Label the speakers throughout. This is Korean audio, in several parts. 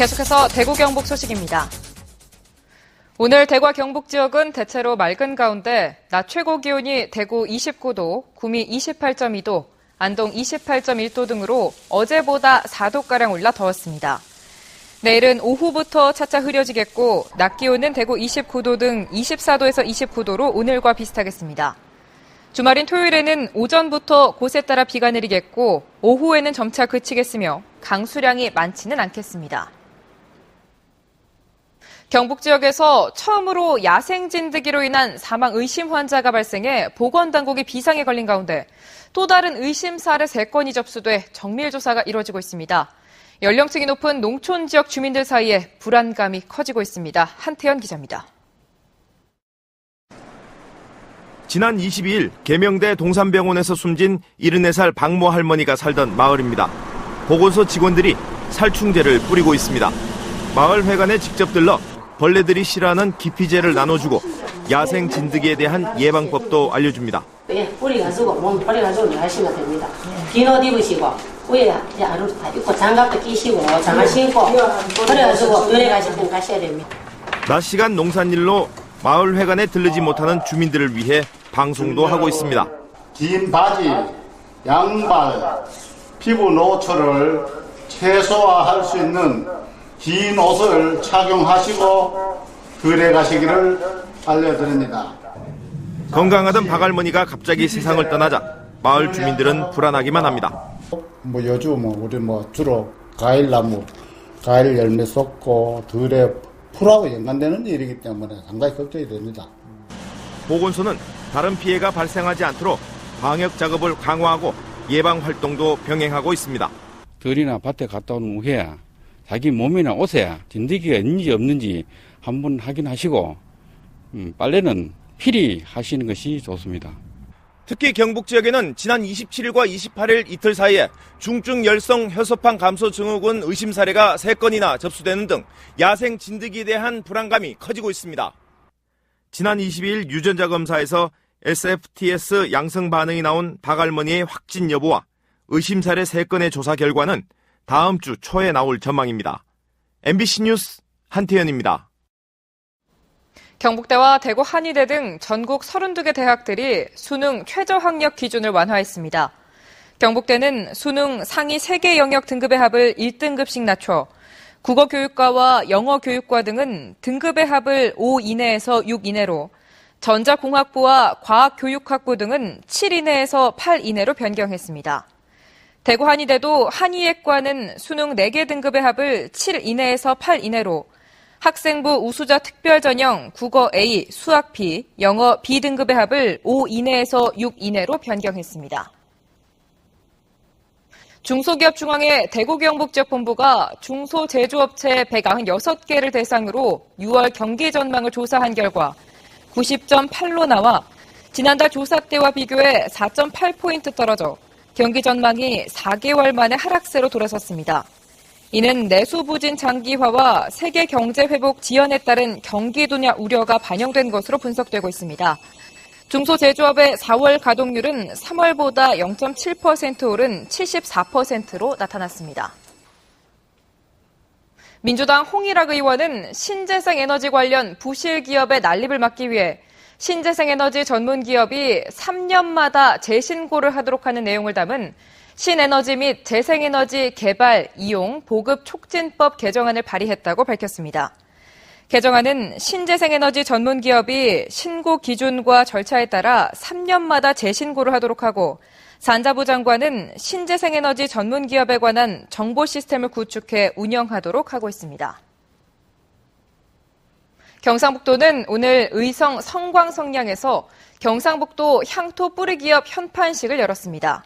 Speaker 1: 계속해서 대구 경북 소식입니다. 오늘 대구와 경북 지역은 대체로 맑은 가운데 낮 최고 기온이 대구 29도, 구미 28.2도, 안동 28.1도 등으로 어제보다 4도가량 올라 더웠습니다. 내일은 오후부터 차차 흐려지겠고 낮 기온은 대구 29도 등 24도에서 29도로 오늘과 비슷하겠습니다. 주말인 토요일에는 오전부터 곳에 따라 비가 내리겠고 오후에는 점차 그치겠으며 강수량이 많지는 않겠습니다. 경북 지역에서 처음으로 야생 진드기로 인한 사망 의심 환자가 발생해 보건당국이 비상에 걸린 가운데 또 다른 의심 사례 3건이 접수돼 정밀 조사가 이루어지고 있습니다. 연령층이 높은 농촌 지역 주민들 사이에 불안감이 커지고 있습니다. 한태현 기자입니다.
Speaker 2: 지난 22일 계명대 동산병원에서 숨진 74살 박모 할머니가 살던 마을입니다. 보건소 직원들이 살충제를 뿌리고 있습니다. 마을 회관에 직접 들러 벌레들이 싫어하는 기피제를 나눠주고 야생 진드기에 대한 예방법도 알려줍니다.
Speaker 3: 뿌려가지고 몸 뿌려가지고 하시면 됩니다. 긴 옷 입으시고 위에 아루 다 입고 장갑도 끼시고 장갑 신고 그래가지고 눈에 가실 땐 가셔야 됩니다.
Speaker 2: 낮 시간 농산일로 마을 회관에 들르지 못하는 주민들을 위해 방송도 하고 있습니다.
Speaker 4: 긴 바지, 양발, 피부 노출을 최소화할 수 있는 긴 옷을 착용하시고 들에 가시기를 알려드립니다.
Speaker 2: 건강하던 박할머니가 갑자기 세상을 떠나자 마을 주민들은 불안하기만 합니다.
Speaker 4: 요즘 우리 주로 과일나무, 과일 열매 쏟고 들에 풀하고 연관되는 일이기 때문에 상당히 걱정이 됩니다.
Speaker 2: 보건소는 다른 피해가 발생하지 않도록 방역 작업을 강화하고 예방 활동도 병행하고 있습니다.
Speaker 5: 들이나 밭에 갔다 온 후에 자기 몸이나 옷에 진드기가 있는지 없는지 한번 확인하시고 빨래는 필히 하시는 것이 좋습니다.
Speaker 2: 특히 경북 지역에는 지난 27일과 28일 이틀 사이에 중증 열성 혈소판 감소 증후군 의심 사례가 3건이나 접수되는 등 야생 진드기에 대한 불안감이 커지고 있습니다. 지난 22일 유전자 검사에서 SFTS 양성 반응이 나온 박할머니의 확진 여부와 의심 사례 3건의 조사 결과는 다음 주 초에 나올 전망입니다. MBC 뉴스 한태현입니다.
Speaker 1: 경북대와 대구 한의대 등 전국 32개 대학들이 수능 최저학력 기준을 완화했습니다. 경북대는 수능 상위 3개 영역 등급의 합을 1등급씩 낮춰 국어교육과와 영어교육과 등은 등급의 합을 5 이내에서 6 이내로, 전자공학부와 과학교육학부 등은 7 이내에서 8 이내로 변경했습니다. 대구 한의대도 한의예과는 수능 4개 등급의 합을 7 이내에서 8 이내로, 학생부 우수자 특별전형 국어 A, 수학 B, 영어 B 등급의 합을 5 이내에서 6 이내로 변경했습니다. 중소기업중앙회 대구경북지역본부가 중소제조업체 196개를 대상으로 6월 경기 전망을 조사한 결과 90.8로 나와 지난달 조사 때와 비교해 4.8포인트 떨어져 경기 전망이 4개월 만에 하락세로 돌아섰습니다. 이는 내수 부진 장기화와 세계 경제 회복 지연에 따른 경기 둔화 우려가 반영된 것으로 분석되고 있습니다. 중소제조업의 4월 가동률은 3월보다 0.7% 오른 74%로 나타났습니다. 민주당 홍일학 의원은 신재생 에너지 관련 부실 기업의 난립을 막기 위해 신재생 에너지 전문 기업이 3년마다 재신고를 하도록 하는 내용을 담은 신에너지 및 재생에너지 개발, 이용, 보급 촉진법 개정안을 발의했다고 밝혔습니다. 개정안은 신재생에너지 전문 기업이 신고 기준과 절차에 따라 3년마다 재신고를 하도록 하고 산자부 장관은 신재생에너지 전문 기업에 관한 정보 시스템을 구축해 운영하도록 하고 있습니다. 경상북도는 오늘 의성 성광성량에서 경상북도 향토 뿌리기업 현판식을 열었습니다.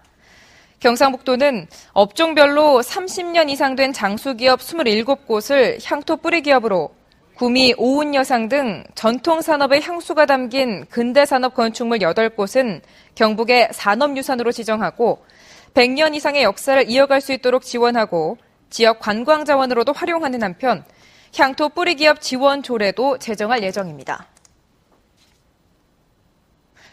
Speaker 1: 경상북도는 업종별로 30년 이상 된 장수기업 27곳을 향토 뿌리기업으로 구미 오운여상 등 전통산업의 향수가 담긴 근대산업 건축물 8곳은 경북의 산업유산으로 지정하고 100년 이상의 역사를 이어갈 수 있도록 지원하고 지역 관광자원으로도 활용하는 한편 향토 뿌리기업 지원 조례도 제정할 예정입니다.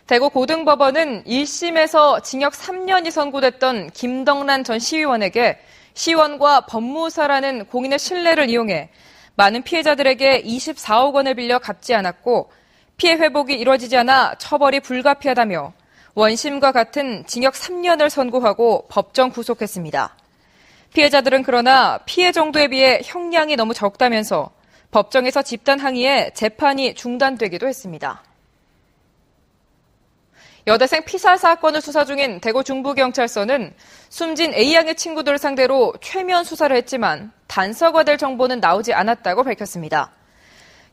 Speaker 1: 대구 고등법원은 1심에서 징역 3년이 선고됐던 김덕란 전 시의원에게 시원과 법무사라는 공인의 신뢰를 이용해 많은 피해자들에게 24억 원을 빌려 갚지 않았고 피해 회복이 이루어지지 않아 처벌이 불가피하다며 원심과 같은 징역 3년을 선고하고 법정 구속했습니다. 피해자들은 그러나 피해 정도에 비해 형량이 너무 적다면서 법정에서 집단 항의에 재판이 중단되기도 했습니다. 여대생 피살 사건을 수사 중인 대구 중부경찰서는 숨진 A양의 친구들을 상대로 최면 수사를 했지만 단서가 될 정보는 나오지 않았다고 밝혔습니다.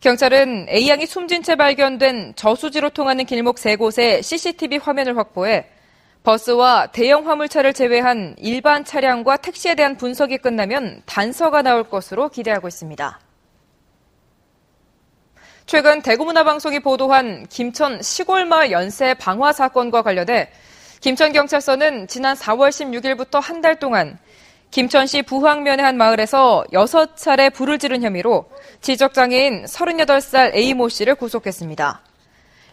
Speaker 1: 경찰은 A양이 숨진 채 발견된 저수지로 통하는 길목 3곳의 CCTV 화면을 확보해 버스와 대형 화물차를 제외한 일반 차량과 택시에 대한 분석이 끝나면 단서가 나올 것으로 기대하고 있습니다. 최근 대구문화방송이 보도한 김천 시골마을 연쇄 방화 사건과 관련해 김천경찰서는 지난 4월 16일부터 한 달 동안 김천시 부항면의 한 마을에서 6차례 불을 지른 혐의로 지적장애인 38살 A모 씨를 구속했습니다.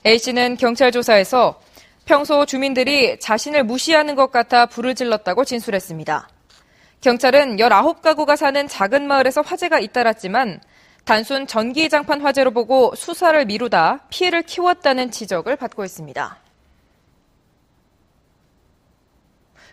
Speaker 1: A씨는 경찰 조사에서 평소 주민들이 자신을 무시하는 것 같아 불을 질렀다고 진술했습니다. 경찰은 19가구가 사는 작은 마을에서 화재가 잇따랐지만 단순 전기장판 화재로 보고 수사를 미루다 피해를 키웠다는 지적을 받고 있습니다.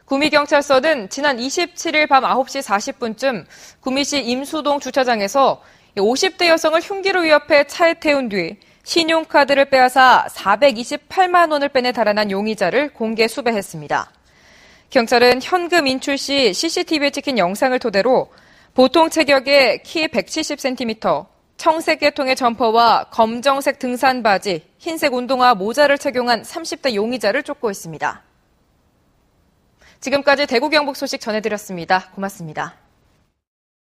Speaker 1: 구미경찰서는 지난 27일 밤 9시 40분쯤 구미시 임수동 주차장에서 50대 여성을 흉기로 위협해 차에 태운 뒤 신용카드를 빼앗아 428만 원을 빼내 달아난 용의자를 공개 수배했습니다. 경찰은 현금 인출 시 CCTV에 찍힌 영상을 토대로 보통 체격의 키 170cm, 청색 계통의 점퍼와 검정색 등산 바지, 흰색 운동화 모자를 착용한 30대 용의자를 쫓고 있습니다. 지금까지 대구 경북 소식 전해드렸습니다. 고맙습니다.